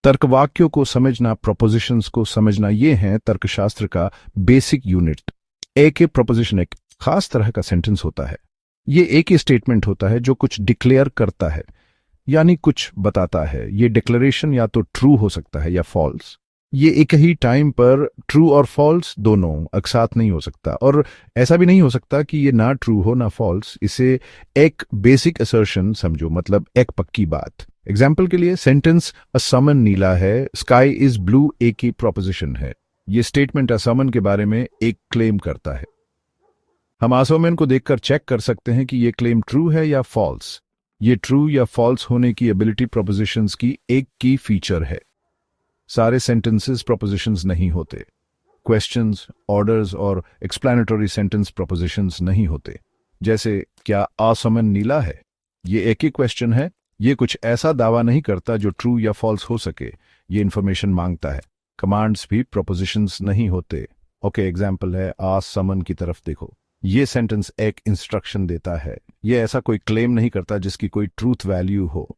तर्कवाक्यों को समझना, प्रोपोजिशंस को समझना, ये है तर्कशास्त्र का बेसिक यूनिट। एक ही प्रोपोजिशन एक खास तरह का सेंटेंस होता है। ये एक ही स्टेटमेंट होता है जो कुछ डिक्लेयर करता है, यानी कुछ बताता है। ये डिक्लेरेशन या तो ट्रू हो सकता है या फॉल्स। ये एक ही टाइम पर ट्रू और फॉल्स दोनों एक साथ नहीं हो सकता, और ऐसा भी नहीं हो सकता कि ये ना ट्रू हो ना फॉल्स। इसे एक बेसिक असर्शन समझो, मतलब एक पक्की बात। एग्जाम्पल के लिए सेंटेंस असमन नीला है, स्काई इज ब्लू एक ही प्रोपोजिशन है। ये स्टेटमेंट असमन के बारे में एक क्लेम करता है। हम आसोमेन को देखकर चेक कर सकते हैं कि ये क्लेम ट्रू है या फॉल्स। ये ट्रू या फॉल्स होने की एबिलिटी प्रोपोजिशंस की एक की फीचर है। सारे सेंटेंसेस प्रोपोजिशंस नहीं होते। क्वेश्चंस, ऑर्डर्स और एक्सप्लेनेटरी सेंटेंस प्रोपोजिशंस नहीं होते। जैसे क्या आसमन नीला है, ये एक ही क्वेश्चन है। ये कुछ ऐसा दावा नहीं करता जो ट्रू या फॉल्स हो सके, ये इंफॉर्मेशन मांगता है। कमांड्स भी प्रोपोजिशंस नहीं होते। ओके, एग्जाम्पल है आसमन की तरफ देखो। ये सेंटेंस एक इंस्ट्रक्शन देता है। ये ऐसा कोई क्लेम नहीं करता जिसकी कोई ट्रूथ वैल्यू हो।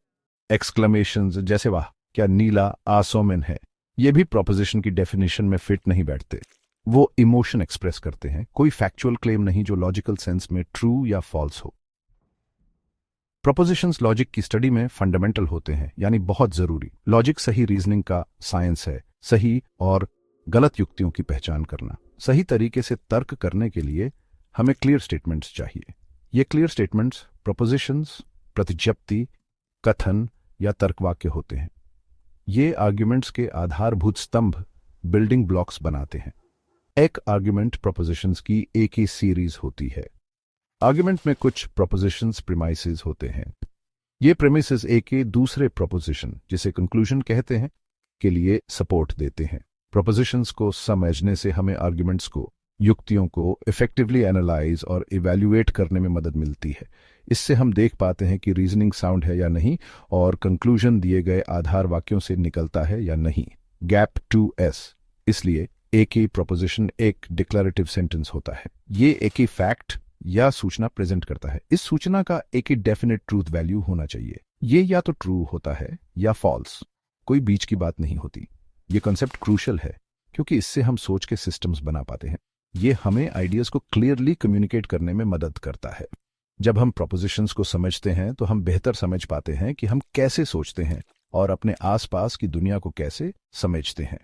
एक्सक्लेमेशंस जैसे वाह क्या नीला आसोमेन है, ये भी प्रोपोजिशन की डेफिनेशन में फिट नहीं बैठते। वो इमोशन एक्सप्रेस करते हैं, कोई फैक्चुअल क्लेम नहीं जो लॉजिकल सेंस में ट्रू या फॉल्स हो। प्रोपोजिशंस लॉजिक की स्टडी में फंडामेंटल होते हैं, यानी बहुत जरूरी। लॉजिक सही रीजनिंग का साइंस है। सही और गलत युक्तियों की पहचान करना। सही तरीके से तर्क करने के लिए हमें क्लियर स्टेटमेंट्स चाहिए। ये क्लियर स्टेटमेंट्स प्रोपोजिशंस, प्रतिज्ञप्ति, कथन या तर्कवाक्य होते हैं। ये आर्ग्यूमेंट्स के आधारभूत स्तंभ, बिल्डिंग ब्लॉक्स बनाते हैं। एक आर्ग्यूमेंट प्रोपोजिशंस की एक ही सीरीज होती है। आर्ग्यूमेंट में कुछ प्रोपोजिशंस प्रीमाइसेस होते हैं। ये प्रीमिसेस एक ही दूसरे प्रोपोजिशन, जिसे कंक्लूजन कहते हैं, के लिए सपोर्ट देते हैं। प्रोपोजिशंस को समझने से हमें आर्ग्यूमेंट्स को, युक्तियों को इफेक्टिवली एनालाइज और इवैल्यूएट करने में मदद मिलती है। इससे हम देख पाते हैं कि रीजनिंग साउंड है या नहीं, और कंक्लूजन दिए गए आधार वाक्यों से निकलता है या नहीं। Gap 2S। इसलिए एक ही प्रोपोजिशन एक डिक्लेरेटिव सेंटेंस होता है। ये एक ही फैक्ट या सूचना प्रेजेंट करता है। इस सूचना का एक ही डेफिनेट ट्रूथ वैल्यू होना चाहिए। ये या तो ट्रू होता है या फॉल्स, कोई बीच की बात नहीं होती। ये कॉन्सेप्ट क्रूशल है क्योंकि इससे हम सोच के सिस्टम्स बना पाते हैं। ये हमें आइडियाज को क्लियरली कम्युनिकेट करने में मदद करता है। जब हम प्रोपोजिशंस को समझते हैं तो हम बेहतर समझ पाते हैं कि हम कैसे सोचते हैं और अपने आसपास की दुनिया को कैसे समझते हैं।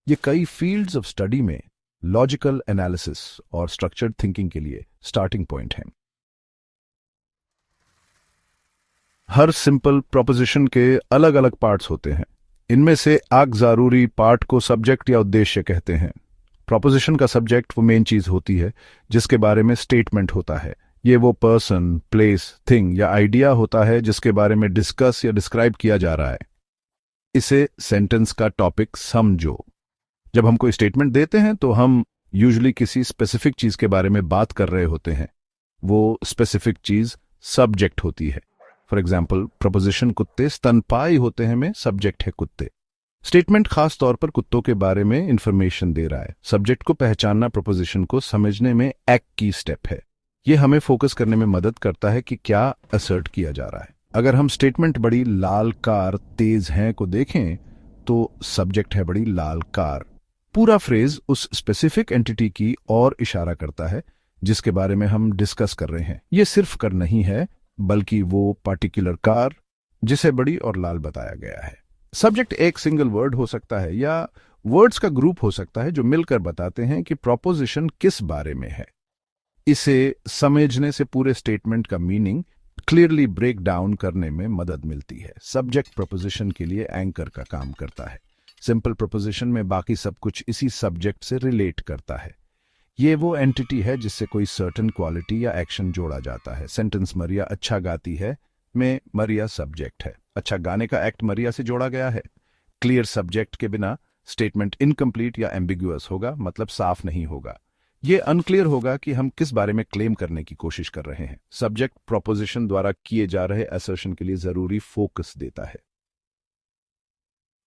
ये कई फील्ड्स ऑफ स्टडी में लॉजिकल एनालिसिस और स्ट्रक्चर्ड थिंकिंग के लिए स्टार्टिंग पॉइंट है। हर सिंपल प्रोपोजिशन के अलग अलग पार्ट्स होते हैं। इनमें से एक जरूरी पार्ट को सब्जेक्ट या उद्देश्य कहते हैं। प्रोपोजिशन का सब्जेक्ट वो मेन चीज होती है जिसके बारे में स्टेटमेंट होता है। ये वो पर्सन, प्लेस, थिंग या आइडिया होता है जिसके बारे में डिस्कस या डिस्क्राइब किया जा रहा है। इसे सेंटेंस का टॉपिक समझो। जब हम कोई स्टेटमेंट देते हैं तो हम यूजुअली किसी स्पेसिफिक चीज के बारे में बात कर रहे होते हैं। वो स्पेसिफिक चीज सब्जेक्ट होती है। फॉर एग्जाम्पल, प्रपोजिशन कुत्ते स्तनपायी होते हैं में सब्जेक्ट है कुत्ते। स्टेटमेंट खास तौर पर कुत्तों के बारे में इंफॉर्मेशन दे रहा है। सब्जेक्ट को पहचानना प्रपोजिशन को समझने में एक की स्टेप है। यह हमें फोकस करने में मदद करता है कि क्या असर्ट किया जा रहा है। अगर हम स्टेटमेंट बड़ी लाल कार तेज हैं को देखें तो सब्जेक्ट है बड़ी लाल कार। पूरा फ्रेज उस स्पेसिफिक एंटिटी की और इशारा करता है जिसके बारे में हम डिस्कस कर रहे हैं। यह सिर्फ कर नहीं है बल्कि वो पार्टिकुलर कार जिसे बड़ी और लाल बताया गया है। सब्जेक्ट एक सिंगल वर्ड हो सकता है या वर्ड्स का ग्रुप हो सकता है जो मिलकर बताते हैं कि प्रोपोजिशन किस बारे में है। इसे समझने से पूरे स्टेटमेंट का मीनिंग क्लियरली ब्रेक डाउन करने में मदद मिलती है। सब्जेक्ट प्रोपोजिशन के लिए एंकर का काम करता है। सिंपल प्रोपोजिशन में बाकी सब कुछ इसी सब्जेक्ट से रिलेट करता है। ये वो एंटिटी है जिससे कोई सर्टेन क्वालिटी या एक्शन जोड़ा जाता है। सेंटेंस मरिया अच्छा गाती है में मरिया सब्जेक्ट है। अच्छा गाने का एक्ट मरिया से जोड़ा गया है। क्लियर सब्जेक्ट के बिना स्टेटमेंट इनकम्प्लीट या एम्बिगुअस होगा, मतलब साफ नहीं होगा। ये अनक्लियर होगा कि हम किस बारे में क्लेम करने की कोशिश कर रहे हैं। सब्जेक्ट प्रोपोजिशन द्वारा किए जा रहे असर्शन के लिए जरूरी फोकस देता है।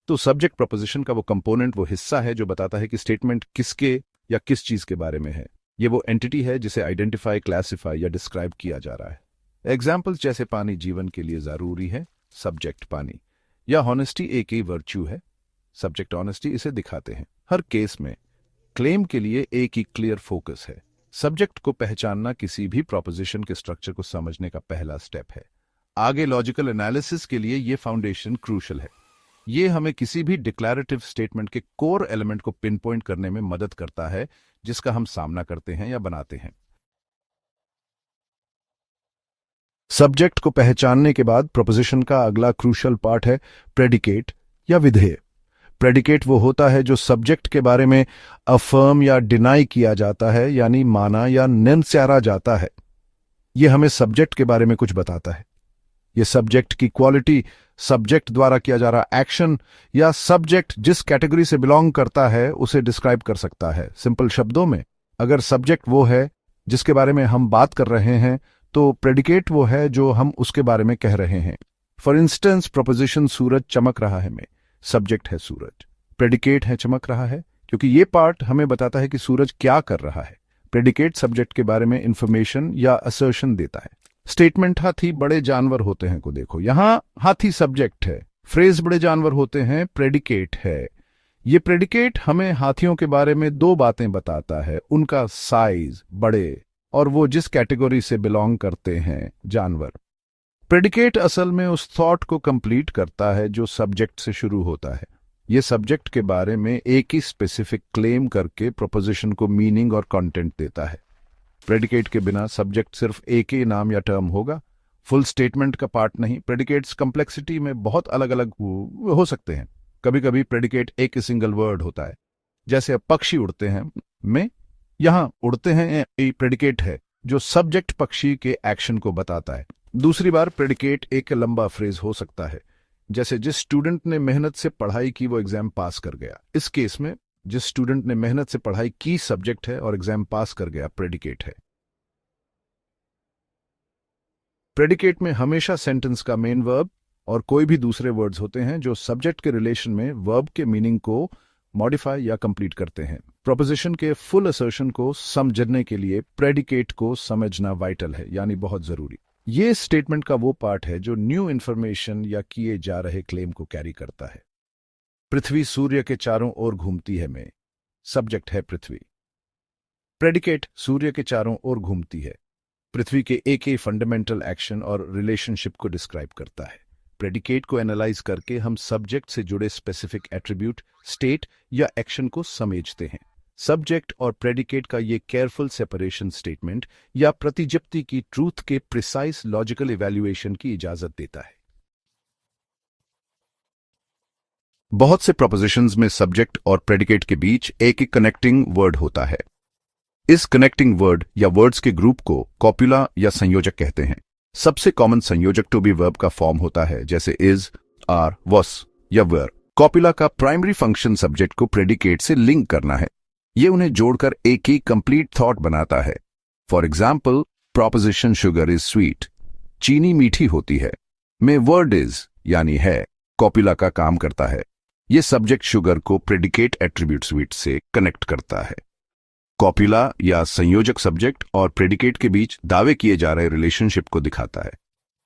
तो सब्जेक्ट प्रोपोजिशन का वो कंपोनेंट, वो हिस्सा है जो बताता है कि स्टेटमेंट किसके या किस चीज के बारे में है। ये वो एंटिटी है जिसे आइडेंटिफाई, क्लासिफाई या डिस्क्राइब किया जा रहा है। एग्जाम्पल्स जैसे पानी जीवन के लिए जरूरी है, सब्जेक्ट पानी, या हॉनेस्टी एक ही वर्च्यू है, सब्जेक्ट ऑनेस्टी इसे दिखाते हैं। हर केस में क्लेम के लिए एक ही क्लियर फोकस है। सब्जेक्ट को पहचानना किसी भी प्रोपोजिशन के स्ट्रक्चर को समझने का पहला स्टेप है। आगे लॉजिकल एनालिसिस के लिए यह फाउंडेशन क्रूशल है। ये हमें किसी भी डिक्लैरेटिव स्टेटमेंट के कोर एलिमेंट को पिन पॉइंट करने में मदद करता है जिसका हम सामना करते हैं या बनाते हैं। सब्जेक्ट को पहचानने के बाद प्रोपोजिशन का अगला क्रूशल पार्ट है प्रेडिकेट या विधेय। प्रेडिकेट वो होता है जो सब्जेक्ट के बारे में अफर्म या डिनाई किया जाता है, यानी माना या निंस्यारा जाता है। यह हमें सब्जेक्ट के बारे में कुछ बताता है। यह सब्जेक्ट की क्वालिटी, सब्जेक्ट द्वारा किया जा रहा एक्शन या सब्जेक्ट जिस कैटेगरी से बिलोंग करता है उसे डिस्क्राइब कर सकता है। सिंपल शब्दों में, अगर सब्जेक्ट वो है जिसके बारे में हम बात कर रहे हैं तो प्रेडिकेट वो है जो हम उसके बारे में कह रहे हैं। फॉर इंस्टेंस, प्रोपोजिशन सूरज चमक रहा है में सब्जेक्ट है सूरज, प्रेडिकेट है चमक रहा है, क्योंकि ये पार्ट हमें बताता है कि सूरज क्या कर रहा है। प्रेडिकेट सब्जेक्ट के बारे में इंफॉर्मेशन या असर्शन देता है। स्टेटमेंट हाथी बड़े जानवर होते हैं को देखो, यहां हाथी सब्जेक्ट है, फ्रेज बड़े जानवर होते हैं प्रेडिकेट है। ये प्रेडिकेट हमें हाथियों के बारे में दो बातें बताता है, उनका साइज बड़े और वो जिस कैटेगरी से बिलोंग करते हैं जानवर। प्रेडिकेट असल में उस थॉट को कंप्लीट करता है जो सब्जेक्ट से शुरू होता है। ये सब्जेक्ट के बारे में एक ही स्पेसिफिक क्लेम करके प्रोपोजिशन को मीनिंग और कंटेंट देता है। प्रेडिकेट के बिना सब्जेक्ट सिर्फ एक ही नाम या टर्म होगा, फुल स्टेटमेंट का पार्ट नहीं। प्रेडिकेट्स कॉम्प्लेक्सिटी में बहुत अलग अलग हो सकते हैं। कभी कभी प्रेडिकेट एक ही सिंगल वर्ड होता है, जैसे अब पक्षी उड़ते हैं में यहां उड़ते हैं प्रेडिकेट है जो सब्जेक्ट पक्षी के एक्शन को बताता है। दूसरी बार प्रेडिकेट एक लंबा फ्रेज हो सकता है, जैसे जिस स्टूडेंट ने मेहनत से पढ़ाई की वो एग्जाम पास कर गया। इस केस में जिस स्टूडेंट ने मेहनत से पढ़ाई की सब्जेक्ट है और एग्जाम पास कर गया प्रेडिकेट है। प्रेडिकेट में हमेशा सेंटेंस का मेन वर्ब और कोई भी दूसरे वर्ड्स होते हैं जो सब्जेक्ट के रिलेशन में वर्ब के मीनिंग को मॉडिफाई या कंप्लीट करते हैं। प्रोपोजिशन के फुल असर्शन को समझने के लिए प्रेडिकेट को समझना वाइटल है, यानी बहुत जरूरी। ये स्टेटमेंट का वो पार्ट है जो न्यू इंफॉर्मेशन या किए जा रहे क्लेम को कैरी करता है। पृथ्वी सूर्य के चारों ओर घूमती है में सब्जेक्ट है पृथ्वी, प्रेडिकेट सूर्य के चारों ओर घूमती है पृथ्वी के एक ही फंडामेंटल एक्शन और रिलेशनशिप को डिस्क्राइब करता है। प्रेडिकेट को एनालाइज करके हम सब्जेक्ट से जुड़े स्पेसिफिक एट्रीब्यूट, स्टेट या एक्शन को समझते हैं। सब्जेक्ट और प्रेडिकेट का ये केयरफुल सेपरेशन स्टेटमेंट या प्रतिज्ञप्ति की ट्रूथ के प्रिसाइज लॉजिकल इवैल्यूएशन की इजाजत देता है। बहुत से प्रोपोजिशंस में सब्जेक्ट और प्रेडिकेट के बीच एक ही कनेक्टिंग वर्ड होता है। इस कनेक्टिंग वर्ड या वर्ड्स के ग्रुप को कॉपुला या संयोजक कहते हैं। सबसे कॉमन संयोजक टू बी वर्ब का फॉर्म होता है, जैसे इज, आर, वॉस या वेयर। कॉपुला का प्राइमरी फंक्शन सब्जेक्ट को प्रेडिकेट से लिंक करना है। ये उन्हें जोड़कर एक ही कंप्लीट थॉट बनाता है। For example, proposition sugar is sweet, चीनी मीठी होती है, में वर्ड इज यानी है कॉपुला का काम करता है। ये सब्जेक्ट शुगर को प्रेडिकेट एट्रीब्यूट स्वीट से कनेक्ट करता है। कॉपुला या संयोजक सब्जेक्ट और प्रेडिकेट के बीच दावे किए जा रहे रिलेशनशिप को दिखाता है।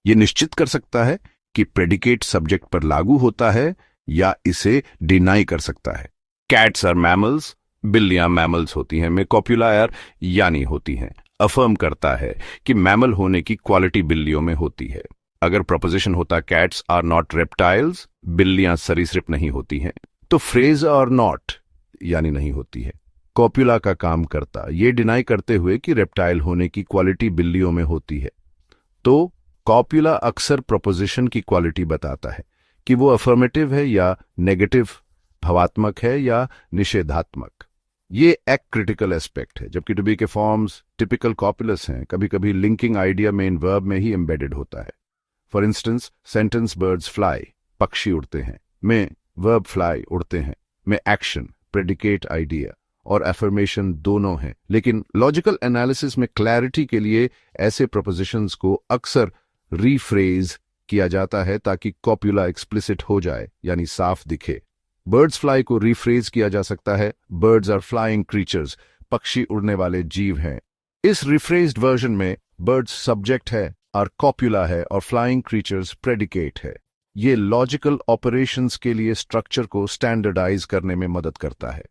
यह निश्चित कर सकता है कि प्रेडिकेट सब्जेक्ट पर लागू होता है या इसे डिनाई कर सकता है। कैट्स आर मैमल्स, बिल्लियां मैमल्स होती हैं, में कॉपुला आर यानी होती हैं अफर्म करता है कि मैमल होने की क्वालिटी बिल्लियों में होती है। अगर प्रोपोजिशन होता कैट्स आर नॉट रेप्टाइल्स, बिल्लियां सरीसृप नहीं होती हैं, तो फ्रेज आर नॉट यानी नहीं होती है। कॉपुला का काम करता ये डिनाई करते हुए कि रेप्टाइल होने की क्वालिटी बिल्लियों में होती है। तो कॉपुला अक्सर प्रोपोजिशन की क्वालिटी बताता है कि वो अफर्मेटिव है या नेगेटिव, भावात्मक है या निषेधात्मक। ये एक क्रिटिकल एस्पेक्ट है। जबकि टू बी के फॉर्म्स टिपिकल कॉपुलस हैं, कभी कभी लिंकिंग आइडिया मेन वर्ब में ही एम्बेडेड होता है। For instance, sentence birds fly, पक्षी उड़ते हैं, में वर्ब फ्लाई उड़ते हैं, में एक्शन, प्रेडिकेट आइडिया और एफर्मेशन दोनों हैं। लेकिन लॉजिकल एनालिसिस में क्लैरिटी के लिए ऐसे प्रोपोजिशंस को अक्सर रीफ्रेज किया जाता है ताकि कॉपुला एक्सप्लिसिट हो जाए, यानी साफ दिखे। बर्ड्स फ्लाई को रीफ्रेज किया जा सकता है, बर्ड्स आर फ्लाइंग क्रीचर्स, पक्षी उड़ने वाले जीव हैं। इस रिफ्रेज्ड वर्जन में बर्ड्स सब्जेक्ट है और कॉपुला है और फ्लाइंग क्रीचर्स प्रेडिकेट है। ये लॉजिकल ऑपरेशंस के लिए स्ट्रक्चर को स्टैंडर्डाइज करने में मदद करता है।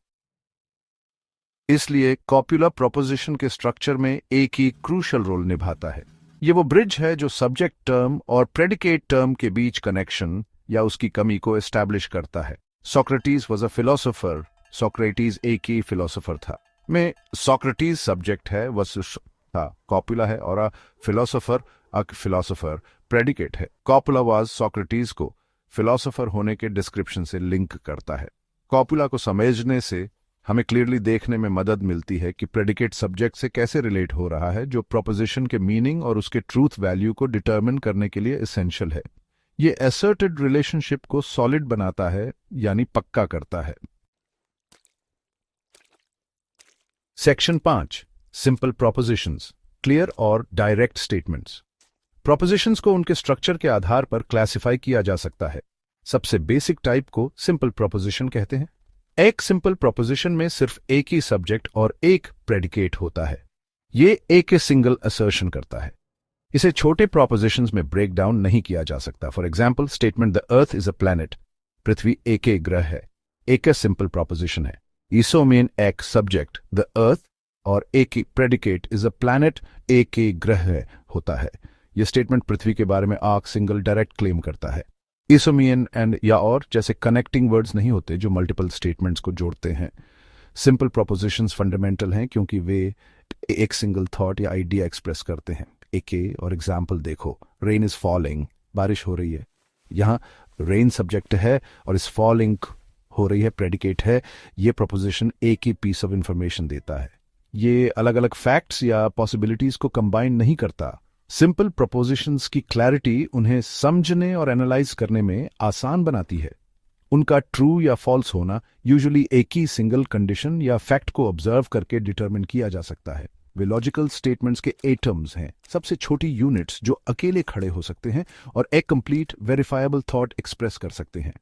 इसलिए कॉपुला प्रोपोजिशन के स्ट्रक्चर में एक ही क्रूशल रोल निभाता है। ये वो ब्रिज है जो सब्जेक्ट टर्म और प्रेडिकेट टर्म के बीच कनेक्शन या उसकी कमी को एस्टैब्लिश करता है। Socrates was a philosopher. Socrates एक ही फिलोसोफर था। में सोक्रेटिस सब्जेक्ट है, वस्तु था, कॉपुला है, और फिलोसोफर प्रेडिकेट है। कॉपुला वाज सोक्रेटिस को फिलोसोफर होने के डिस्क्रिप्शन से लिंक करता है। कॉपुला को समझने से हमें क्लियरली देखने में मदद मिलती है कि प्रेडिकेट सब्जेक्ट से कैसे रिलेट हो रहा है, जो प्रोपोजिशन के मीनिंग और उसके ट्रूथ वैल्यू को डिटरमिन करने के लिए एसेंशियल है। ये असर्टेड रिलेशनशिप को सॉलिड बनाता है, यानी पक्का करता है। सेक्शन 5, सिंपल प्रोपोजिशंस, क्लियर और डायरेक्ट स्टेटमेंट्स। प्रोपोजिशंस को उनके स्ट्रक्चर के आधार पर क्लासिफाई किया जा सकता है। सबसे बेसिक टाइप को सिंपल प्रोपोजिशन कहते हैं। एक सिंपल प्रोपोजिशन में सिर्फ एक ही सब्जेक्ट और एक प्रेडिकेट होता है। ये एक सिंगल असर्शन करता है। इसे छोटे प्रोपोजिशंस में ब्रेक डाउन नहीं किया जा सकता। For example, statement the earth is a planet, पृथ्वी एक ग्रह है, एक सिंपल प्रोपोजिशन है। इसो मीन एक सब्जेक्ट द अर्थ और एक प्रेडिकेट इज अ प्लैनेट, एक ग्रह होता है। यह स्टेटमेंट पृथ्वी के बारे में आक सिंगल डायरेक्ट क्लेम करता है। इसोमियन एंड या और जैसे कनेक्टिंग वर्ड्स नहीं होते जो मल्टीपल स्टेटमेंट्स को जोड़ते हैं। सिंपल प्रोपोजिशंस फंडामेंटल हैं क्योंकि वे एक सिंगल थॉट या आइडिया एक्सप्रेस करते हैं। एक और एग्जाम्पल देखो, रेन इज फॉलिंग, बारिश हो रही है। यहाँ रेन सब्जेक्ट है और इस फॉलिंग हो रही है प्रेडिकेट है। ये प्रोपोजिशन एक ही पीस ऑफ इंफॉर्मेशन देता है। ये अलग अलग फैक्ट्स या पॉसिबिलिटीज को कंबाइन नहीं करता। सिंपल प्रोपोजिशंस की क्लैरिटी उन्हें समझने और एनालाइज करने में आसान बनाती है। उनका ट्रू या फॉल्स होना यूजुअली एक ही सिंगल कंडीशन या फैक्ट को ऑब्जर्व करके डिटरमिन किया जा सकता है। वे लॉजिकल स्टेटमेंट्स के एटम्स हैं, सबसे छोटी यूनिट्स जो अकेले खड़े हो सकते हैं और एक कंप्लीट वेरीफाइबल थॉट एक्सप्रेस कर सकते हैं।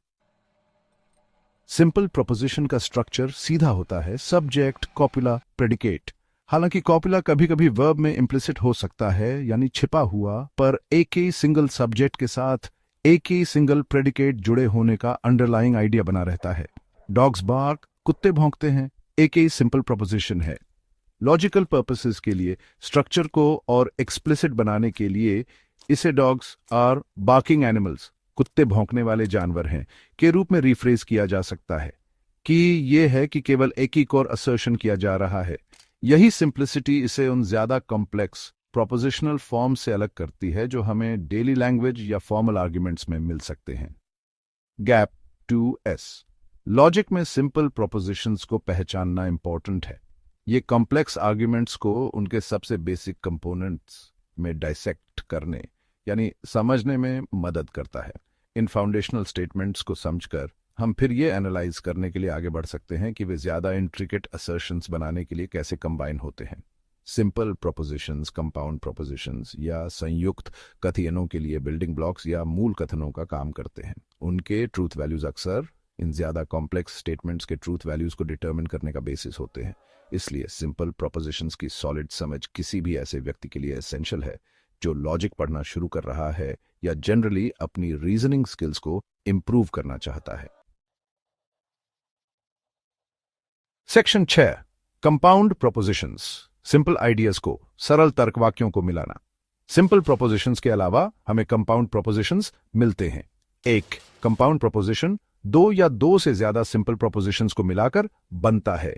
सिंपल प्रोपोजिशन का स्ट्रक्चर सीधा होता है, सब्जेक्ट, कॉपुला, प्रेडिकेट। हालांकि कॉपुला कभी कभी वर्ब में इम्प्लिसिट हो सकता है, यानी छिपा हुआ, पर एक ही सिंगल सब्जेक्ट के साथ एक ही सिंगल प्रेडिकेट जुड़े होने का अंडरलाइंग आइडिया बना रहता है। डॉग्स बार्क, कुत्ते भौंकते हैं, एक ही सिंपल प्रोपोजिशन है। लॉजिकल पर्पसेस के लिए स्ट्रक्चर को और एक्सप्लिसिट बनाने के लिए इसे डॉग्स आर बार्किंग एनिमल्स, कुत्ते भौंकने वाले जानवर हैं, के रूप में रिफ्रेज किया जा सकता है कि यह है कि केवल एक ही कोर असर्शन किया जा रहा है। यही सिंप्लिसिटी इसे उन ज्यादा कॉम्प्लेक्स प्रोपोजिशनल फॉर्म से अलग करती है जो हमें डेली लैंग्वेज या फॉर्मल आर्ग्यूमेंट्स में मिल सकते हैं। Gap 2S। लॉजिक में सिंपल प्रोपोजिशंस को पहचानना इंपॉर्टेंट है। ये कॉम्प्लेक्स आर्ग्यूमेंट्स को उनके सबसे बेसिक कंपोनेंट्स में डाइसेक्ट करने यानी समझने में मदद करता है। इन फाउंडेशनल स्टेटमेंट्स को समझकर हम फिर ये एनालाइज करने के लिए आगे बढ़ सकते हैं कि वे ज्यादा इंट्रिकेट असर्शंस बनाने के लिए कैसे कंबाइन होते हैं। सिंपल प्रोपोजिशंस, कंपाउंड प्रोपोजिशंस या संयुक्त कथनों के लिए बिल्डिंग ब्लॉक्स या मूल कथनों का काम करते हैं। उनके ट्रूथ वैल्यूज अक्सर इन ज्यादा कॉम्प्लेक्स स्टेटमेंट्स के ट्रूथ वैल्यूज को डिटरमिन करने का बेसिस होते हैं। इसलिए सिंपल प्रोपोजिशंस की सॉलिड समझ किसी भी ऐसे व्यक्ति के लिए एसेंशियल है जो लॉजिक पढ़ना शुरू कर रहा है या जनरली अपनी रीजनिंग स्किल्स को इंप्रूव करना चाहता है। Section 6, compound propositions, simple ideas को सरल तर्क वाक्यों को मिलाना। सिंपल प्रोपोजिशंस के अलावा हमें कंपाउंड प्रोपोजिशंस मिलते हैं। एक कंपाउंड प्रोपोजिशन दो या दो से ज्यादा सिंपल प्रोपोजिशंस को मिलाकर बनता है।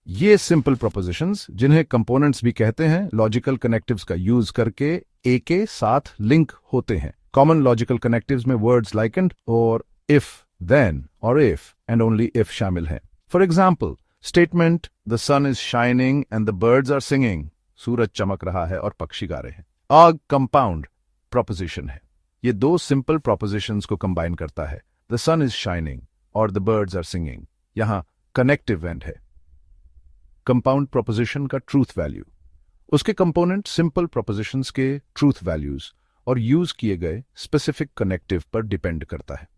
ये सिंपल प्रोपोजिशंस, जिन्हें कंपोनेंट्स भी कहते हैं, लॉजिकल कनेक्टिव्स का यूज करके एक के साथ लिंक होते हैं। कॉमन लॉजिकल कनेक्टिव्स में वर्ड्स लाइक एंड और इफ, देन और इफ एंड ओनली इफ शामिल हैं। For example, statement the sun is shining and the birds are singing, सूरज चमक रहा है और पक्षी गा रहे हैं। आग कंपाउंड प्रोपोजिशन है। ये दो सिंपल प्रोपोजिशंस को कंबाइन करता है। द सन इज शाइनिंग और द बर्ड्स आर सिंगिंग, यहां कनेक्टिव एंड है। कंपाउंड प्रोपोजिशन का ट्रूथ वैल्यू, उसके कंपोनेंट सिंपल प्रोपोजिशंस के ट्रूथ वैल्यूज और यूज किए गए स्पेसिफिक कनेक्टिव पर डिपेंड करता है।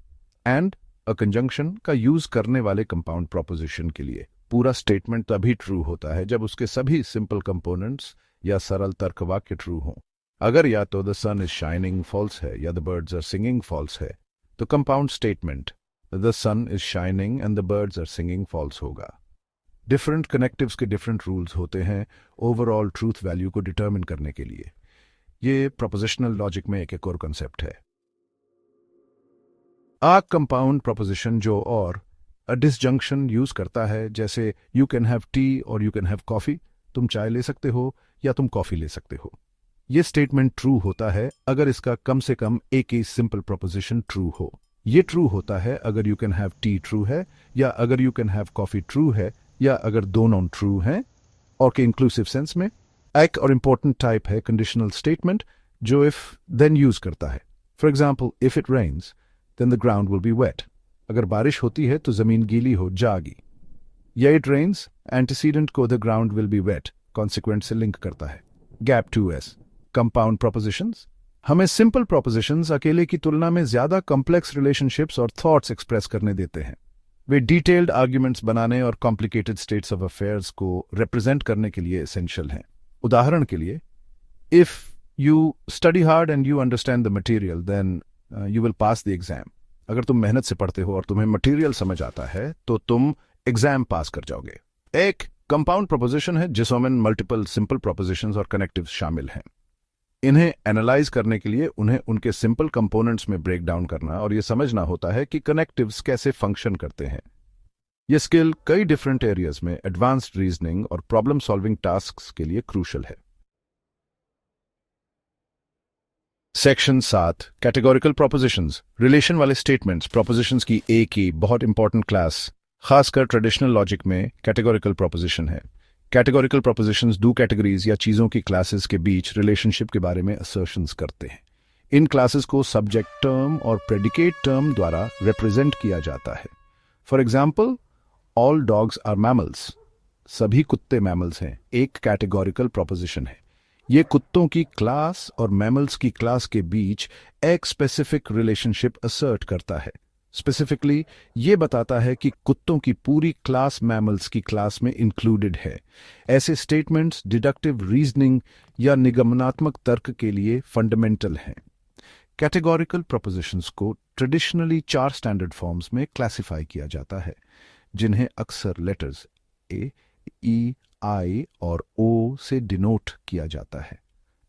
एंड अ कंजंक्शन का यूज करने वाले कंपाउंड प्रोपोजिशन के लिए पूरा स्टेटमेंट तभी ट्रू होता है जब उसके सभी सिंपल कंपोनेंट्स या सरल तर्क वाक्य ट्रू हों। अगर या तो the sun is shining false है या the birds are singing false है, तो compound statement the sun is shining and the birds are singing false होगा। डिफरेंट कनेक्टिव्स के डिफरेंट रूल्स होते हैं ओवरऑल ट्रूथ वैल्यू को डिटरमिन करने के लिए। ये प्रोपोजिशनल लॉजिक में एक और कंसेप्ट है। आ कंपाउंड प्रोपोजिशन जो और अ डिसजंक्शन यूज करता है, जैसे यू कैन हैव टी और यू कैन हैव कॉफी, तुम चाय ले सकते हो या तुम कॉफी ले सकते हो। यह स्टेटमेंट ट्रू होता है अगर इसका कम से कम एक ही सिंपल प्रोपोजिशन ट्रू हो। यह ट्रू होता है अगर you can have T true है, या अगर you can have coffee true है, या अगर दोनों ट्रू हैं और के इंक्लूसिव सेंस में। एक और इंपॉर्टेंट टाइप है कंडीशनल स्टेटमेंट जो इफ देन यूज करता है। For example, if it rains then the ground will be wet. अगर बारिश होती है तो जमीन गीली हो जाएगी। या इट रेन्स एंटीसीडेंट को the ground will be wet consequent से लिंक करता है। गैप 2s कंपाउंड प्रोपोजिशंस हमें सिंपल प्रोपोजिशंस अकेले की तुलना में ज्यादा कॉम्प्लेक्स रिलेशनशिप्स और थॉट्स एक्सप्रेस करने देते हैं। वे डिटेल्ड आर्ग्यूमेंट्स बनाने और कॉम्प्लिकेटेड स्टेट्स ऑफ अफेयर्स को रिप्रेजेंट करने के लिए एसेंशियल हैं। उदाहरण के लिए, if you study hard and you understand the material then you will pass the exam. अगर तुम मेहनत से पढ़ते हो और तुम्हें मटेरियल समझ आता है तो तुम एग्जाम पास कर जाओगे। एक कंपाउंड प्रोपोजिशन है जिसमें मल्टीपल सिंपल प्रोपोजिशंस और कनेक्टिव्स शामिल हैं। इन्हें एनालाइज करने के लिए उन्हें उनके सिंपल कंपोनेंट्स में ब्रेक डाउन करना और यह समझना होता है कि कनेक्टिव्स कैसे फंक्शन करते हैं। यह स्किल कई डिफरेंट एरियाज में एडवांस्ड रीजनिंग और प्रॉब्लम सॉल्विंग टास्क्स के लिए क्रूशल है। सेक्शन 7 कैटेगोरिकल प्रोपोजिशंस रिलेशन वाले स्टेटमेंट्स। प्रोपोजिशंस की एक ही बहुत इंपॉर्टेंट क्लास खासकर ट्रेडिशनल लॉजिक में कैटेगोरिकल प्रोपोजिशन है। कैटेगोरिकल प्रोपोजिशंस दो कैटेगरीज या चीजों की क्लासेस के बीच रिलेशनशिप के बारे में असर्शंस करते हैं। इन क्लासेस को सब्जेक्ट टर्म और प्रेडिकेट टर्म द्वारा रिप्रेजेंट किया जाता है। For example, all dogs are mammals, सभी कुत्ते मैमल्स हैं, एक कैटेगोरिकल प्रोपोजिशन है। ये कुत्तों की क्लास और मैमल्स की क्लास के बीच एक स्पेसिफिक रिलेशनशिप असर्ट करता है। स्पेसिफिकली ये बताता है कि कुत्तों की पूरी क्लास मैमल्स की क्लास में इंक्लूडेड है। ऐसे स्टेटमेंट्स डिडक्टिव रीजनिंग या निगमनात्मक तर्क के लिए फंडामेंटल हैं। कैटेगोरिकल प्रोपोजिशंस को ट्रेडिशनली 4 स्टैंडर्ड फॉर्म्स में क्लासिफाई किया जाता है, जिन्हें अक्सर लेटर्स ए, ई, आई और ओ से डिनोट किया जाता है।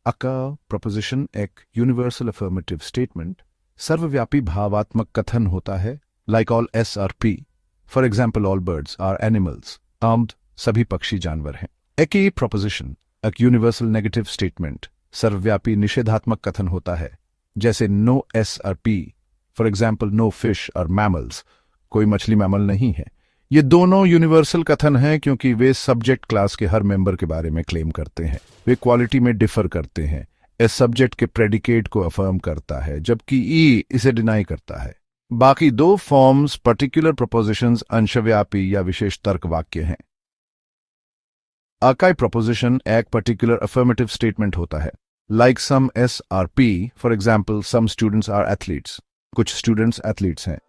अका प्रोपोजिशन एक यूनिवर्सल अफर्मेटिव स्टेटमेंट, सर्वव्यापी भावात्मक कथन होता है, like all S are P. For example, all birds are animals, आर्म्ड सभी पक्षी जानवर हैं। एकी प्रोपोजिशन एक यूनिवर्सल नेगेटिव स्टेटमेंट, सर्वव्यापी निषेधात्मक कथन होता है, जैसे no S are P. For example, no fish are mammals, कोई मछली मैमल नहीं है। ये दोनों यूनिवर्सल कथन हैं क्योंकि वे सब्जेक्ट क्लास के हर मेंबर के बारे में क्लेम करते हैं। वे क्वालिटी में डिफर करते हैं। एस सब्जेक्ट के प्रेडिकेट को अफर्म करता है जबकि ई इसे डिनाई करता है। बाकी दो फॉर्म्स पर्टिकुलर प्रोपोजिशंस अंशव्यापी या विशेष तर्क वाक्य हैं। अकाई प्रोपोजिशन एक पर्टिकुलर अफर्मेटिव स्टेटमेंट होता है, like some S are P. For example, some students are athletes, कुछ स्टूडेंट्स एथलीट्स हैं।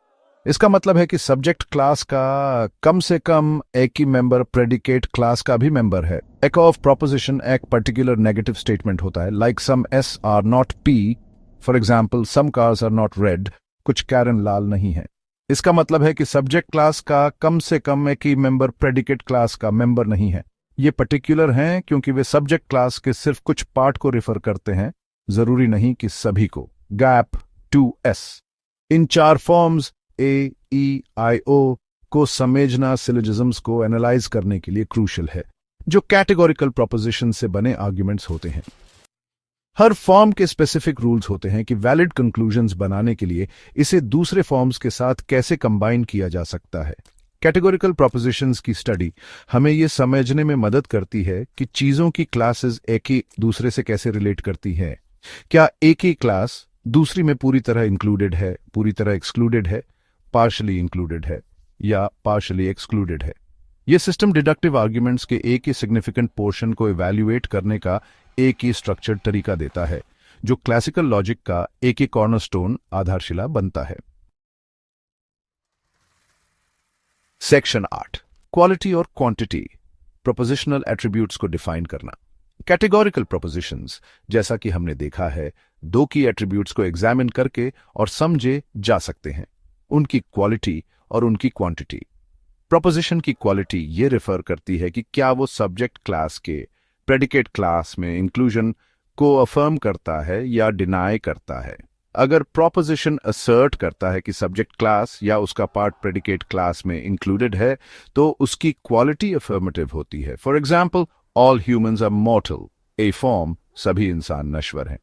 इसका मतलब है कि सब्जेक्ट क्लास का कम से कम एक ही मेंबर प्रेडिकेट क्लास का भी मेंबर है। एक ऑफ प्रोपोजिशन एक पर्टिकुलर नेगेटिव स्टेटमेंट होता है, like some S are not P. For example, some cars are not red, कुछ कैरन लाल नहीं है। इसका मतलब है कि सब्जेक्ट क्लास का कम से कम एक ही मेंबर प्रेडिकेट क्लास का मेंबर नहीं है। ये पर्टिकुलर हैं क्योंकि वे सब्जेक्ट क्लास के सिर्फ कुछ पार्ट को रिफर करते हैं, जरूरी नहीं कि सभी को। Gap 2s in 4 forms a, ई, आई, ओ को समझना सिलोजिज्म्स को एनालाइज करने के लिए क्रूशल है, जो कैटेगोरिकल प्रोपोजिशन से बने आर्ग्यूमेंट्स होते हैं। हर फॉर्म के स्पेसिफिक रूल्स होते हैं कि वैलिड कंक्लूजन्स बनाने के लिए इसे दूसरे फॉर्म्स के साथ कैसे कंबाइन किया जा सकता है। कैटेगोरिकल प्रोपोजिशंस की स्टडी हमें यह समझने में मदद करती है कि चीजों की क्लासेस एक ही दूसरे से कैसे रिलेट करती हैं। क्या एक ही क्लास दूसरी में पूरी तरह इंक्लूडेड है, पूरी तरह एक्सक्लूडेड है, पार्शली इंक्लूडेड है या पार्शली एक्सक्लूडेड है। यह सिस्टम डिडक्टिव आर्ग्यूमेंट्स के एक ही सिग्निफिकेंट पोर्शन को इवैल्यूएट करने का एक ही स्ट्रक्चर्ड तरीका देता है, जो क्लासिकल लॉजिक का एक ही कॉर्नरस्टोन आधारशिला बनता है। सेक्शन 8 क्वालिटी और क्वांटिटी प्रोपोजिशनल एट्रीब्यूट्स को डिफाइन करना। कैटेगोरिकल प्रोपोजिशंस, जैसा कि हमने देखा है, दो की एट्रीब्यूट्स को एग्जामिन करके और समझे जा सकते हैं, उनकी क्वालिटी और उनकी क्वांटिटी। प्रोपोजिशन की क्वालिटी ये रेफर करती है कि क्या वो सब्जेक्ट क्लास के प्रेडिकेट क्लास में इंक्लूजन को अफर्म करता है या डिनाई करता है। अगर प्रोपोजिशन असर्ट करता है कि सब्जेक्ट क्लास या उसका पार्ट प्रेडिकेट क्लास में इंक्लूडेड है, तो उसकी क्वालिटी अफर्मेटिव होती है। For example, all humans are mortal, A form, सभी इंसान नश्वर हैं।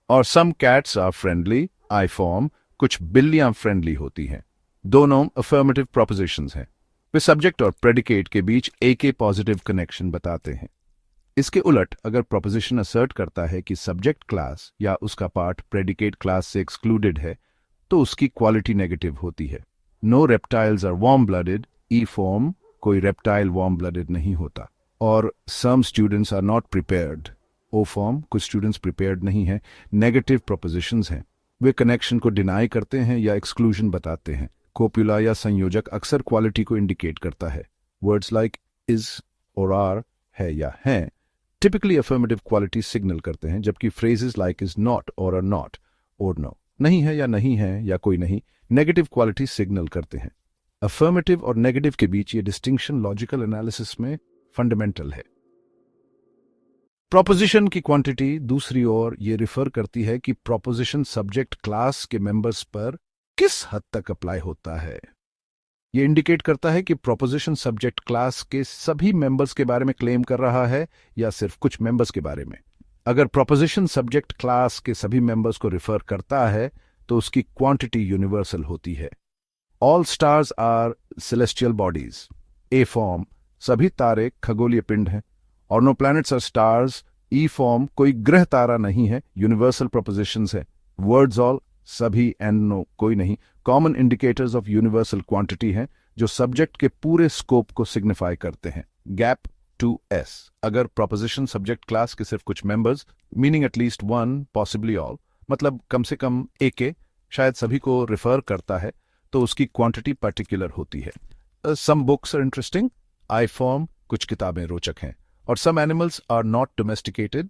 और some cats are friendly, I form, कुछ बिल्लियां फ्रेंडली होती हैं। दोनों अफर्मेटिव प्रोपोजिशंस हैं। वे सब्जेक्ट और प्रेडिकेट के बीच एक पॉजिटिव कनेक्शन बताते हैं। इसके उलट अगर प्रोपोजिशन असर्ट करता है कि सब्जेक्ट क्लास या उसका पार्ट प्रेडिकेट क्लास से एक्सक्लूडेड है, तो उसकी क्वालिटी नेगेटिव होती है। No reptiles are warm blooded, E form, कोई रेप्टाइल वार्म ब्लडेड नहीं होता। और some students are not prepared, O form, कुछ स्टूडेंट्स प्रिपेयर्ड नहीं है। नेगेटिव प्रोपोजिशंस हैं, वे कनेक्शन को डिनाई करते हैं या एक्सक्लूजन बताते हैं। कोपुला या संयोजक अक्सर क्वालिटी को इंडिकेट करता है। वर्ड्स लाइक इज और आर, है या हैं, टिपिकली अफर्मेटिव क्वालिटी सिग्नल करते हैं, जबकि फ्रेजेस लाइक इज नॉट और आर नॉट और नो, नहीं है या कोई नहीं, नेगेटिव क्वालिटी सिग्नल करते हैं। अफर्मेटिव और नेगेटिव के बीच ये डिस्टिंक्शन लॉजिकल एनालिसिस में फंडामेंटल है। प्रोपोजिशन की क्वांटिटी दूसरी ओर ये रिफर करती है कि प्रोपोजिशन सब्जेक्ट क्लास के मेंबर्स पर किस हद तक अप्लाई होता है। यह इंडिकेट करता है कि प्रोपोजिशन सब्जेक्ट क्लास के सभी मेंबर्स के बारे में क्लेम कर रहा है या सिर्फ कुछ मेंबर्स के बारे में। अगर प्रोपोजिशन सब्जेक्ट क्लास के सभी मेंबर्स को रिफर करता है तो उसकी क्वांटिटी यूनिवर्सल होती है। All stars are celestial bodies, A form, सभी तारे खगोलीय पिंड हैं। और no planets are stars, E form, कोई ग्रह तारा नहीं है, यूनिवर्सल प्रोपोजिशंस है। वर्ड्स ऑल, सभी, एंड नो, कोई नहीं, common indicators of universal quantity हैं जो सब्जेक्ट के पूरे स्कोप को सिग्निफाई करते हैं। गैप टू एस, अगर प्रोपोजिशन सब्जेक्ट क्लास के सिर्फ कुछ members, meaning at least one, possibly all, मतलब कम से कम एक के, शायद सभी को रिफर करता है, तो उसकी क्वांटिटी पर्टिकुलर होती है। Some books are interesting, I form, कुछ किताबें रोचक हैं। और some animals are not domesticated,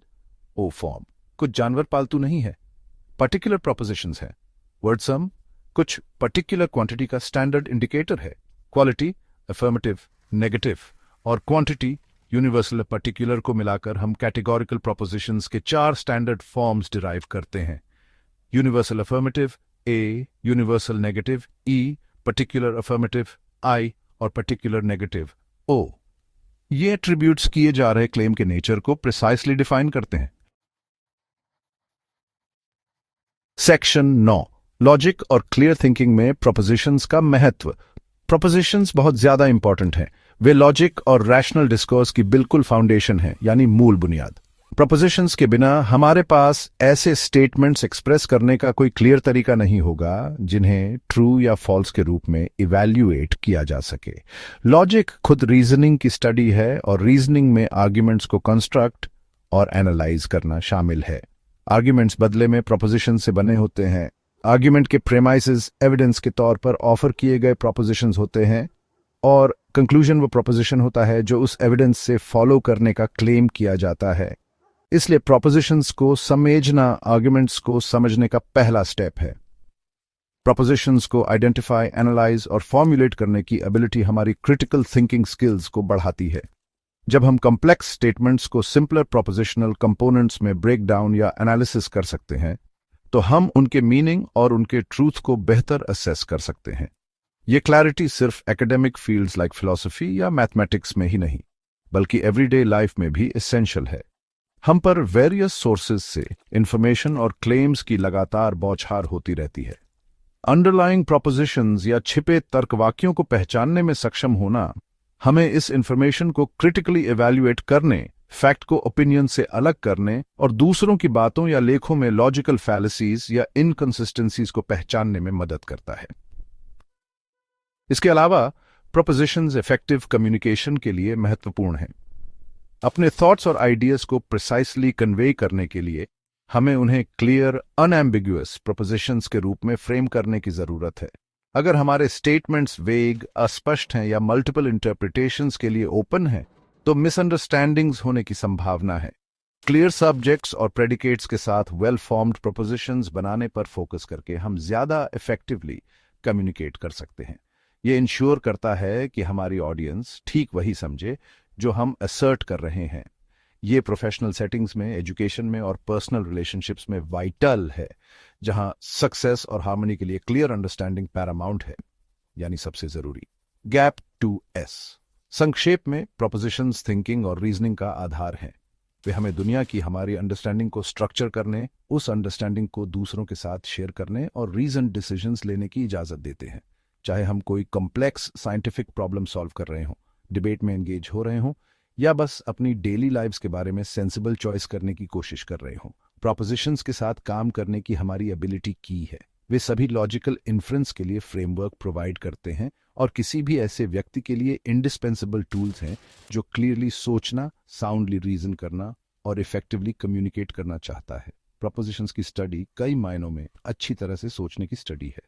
O form, कुछ जानवर पालतू नहीं है। पर्टिकुलर प्रोपोजिशंस हैं। वर्ड सम, कुछ पर्टिकुलर क्वांटिटी का स्टैंडर्ड इंडिकेटर है। क्वालिटी, अफर्मेटिव, नेगेटिव, और क्वांटिटी, यूनिवर्सल, पर्टिकुलर को मिलाकर हम कैटेगोरिकल प्रोपोजिशंस के 4 स्टैंडर्ड फॉर्म्स डिराइव करते हैं। यूनिवर्सल अफर्मेटिव, ए, यूनिवर्सल नेगेटिव, ई, पर्टिकुलर अफर्मेटिव, आई, और पर्टिकुलर नेगेटिव, ओ। ये एट्रीब्यूट्स किए जा रहे क्लेम के नेचर को प्रिसाइसली डिफाइन करते हैं। सेक्शन 9, लॉजिक और क्लियर थिंकिंग में प्रोपोजिशंस का महत्व। प्रोपोजिशंस बहुत ज्यादा इंपॉर्टेंट हैं। वे लॉजिक और रैशनल डिस्कोर्स की बिल्कुल फाउंडेशन है, यानी मूल बुनियाद। प्रोपोजिशंस के बिना हमारे पास ऐसे स्टेटमेंट्स एक्सप्रेस करने का कोई क्लियर तरीका नहीं होगा जिन्हें ट्रू या फॉल्स के रूप में इवैल्यूएट किया जा सके। लॉजिक खुद रीजनिंग की स्टडी है और रीजनिंग में आर्ग्यूमेंट्स को कंस्ट्रक्ट और एनालाइज करना शामिल है। आर्ग्यूमेंट्स बदले में प्रोपोजिशन से बने होते हैं। आर्ग्यूमेंट के प्रेमाइसेस एविडेंस के तौर पर ऑफर किए गए प्रोपोजिशंस होते हैं और कंक्लूजन वो प्रोपोजिशन होता है जो उस एविडेंस से फॉलो करने का क्लेम किया जाता है। इसलिए प्रोपोजिशंस को समझना आर्ग्यूमेंट्स को समझने का पहला स्टेप है। प्रोपोजिशंस को आइडेंटिफाई, एनालाइज और फॉर्मुलेट करने की एबिलिटी हमारी क्रिटिकल थिंकिंग स्किल्स को बढ़ाती है। जब हम कॉम्प्लेक्स स्टेटमेंट्स को सिंपलर प्रोपोजिशनल कंपोनेंट्स में ब्रेक डाउन या एनालिसिस कर सकते हैं, तो हम उनके मीनिंग और उनके ट्रूथ को बेहतर असेस कर सकते हैं। ये क्लैरिटी सिर्फ एकेडमिक फील्ड्स लाइक फिलॉसफी या मैथमेटिक्स में ही नहीं, बल्कि एवरीडे लाइफ में भी एसेंशियल है। हम पर वेरियस सोर्सेज से इंफॉर्मेशन और क्लेम्स की लगातार बौछार होती रहती है। अंडरलाइंग प्रोपोजिशंस या छिपे तर्कवाक्यों को पहचानने में सक्षम होना हमें इस इंफॉर्मेशन को क्रिटिकली इवैल्यूएट करने, फैक्ट को ओपिनियन से अलग करने और दूसरों की बातों या लेखों में लॉजिकल फैलेसीज या इनकंसिस्टेंसीज को पहचानने में मदद करता है। इसके अलावा प्रोपोजिशंस इफेक्टिव कम्युनिकेशन के लिए महत्वपूर्ण हैं। अपने थॉट्स और आइडियाज को प्रिसाइसली कन्वे करने के लिए हमें उन्हें क्लियर, अनएम्बिगुअस प्रोपोजिशंस के रूप में फ्रेम करने की जरूरत है। अगर हमारे स्टेटमेंट्स वेग, अस्पष्ट हैं या मल्टीपल इंटरप्रिटेशंस के लिए ओपन हैं, तो मिसअंडरस्टैंडिंग्स होने की संभावना है। क्लियर सब्जेक्ट्स और प्रेडिकेट्स के साथ वेल फॉर्म्ड प्रोपोजिशंस बनाने पर फोकस करके हम ज्यादा इफेक्टिवली कम्युनिकेट कर सकते हैं। ये इंश्योर करता है कि हमारी ऑडियंस ठीक वही समझे जो हम असर्ट कर रहे हैं। ये प्रोफेशनल सेटिंग्स में, एजुकेशन में और पर्सनल रिलेशनशिप्स में वाइटल है, जहां सक्सेस और हार्मनी के लिए क्लियर अंडरस्टैंडिंग पैरामाउंट है, यानी सबसे जरूरी। गैप 2S संक्षेप में प्रोपोजिशंस थिंकिंग और रीजनिंग का आधार है। वे हमें दुनिया की हमारी अंडरस्टैंडिंग को स्ट्रक्चर करने, उस अंडरस्टैंडिंग को दूसरों के साथ शेयर करने और रीजन डिसीजंस लेने की इजाजत देते हैं। चाहे हम कोई कॉम्प्लेक्स साइंटिफिक प्रॉब्लम सॉल्व कर रहे हों, डिबेट में एंगेज हो रहे हों, या बस अपनी डेली लाइफ्स के बारे में सेंसिबल चॉइस करने की कोशिश कर रहे हों, प्रोपोजिशंस के साथ काम करने की हमारी एबिलिटी की है। वे सभी लॉजिकल इन्फ्रेंस के लिए फ्रेमवर्क प्रोवाइड करते हैं और किसी भी ऐसे व्यक्ति के लिए इंडिस्पेंसिबल टूल्स हैं जो क्लियरली सोचना, साउंडली रीजन करना और इफेक्टिवली कम्युनिकेट करना चाहता है। प्रोपोजिशंस की स्टडी कई मायनों में अच्छी तरह से सोचने की स्टडी है।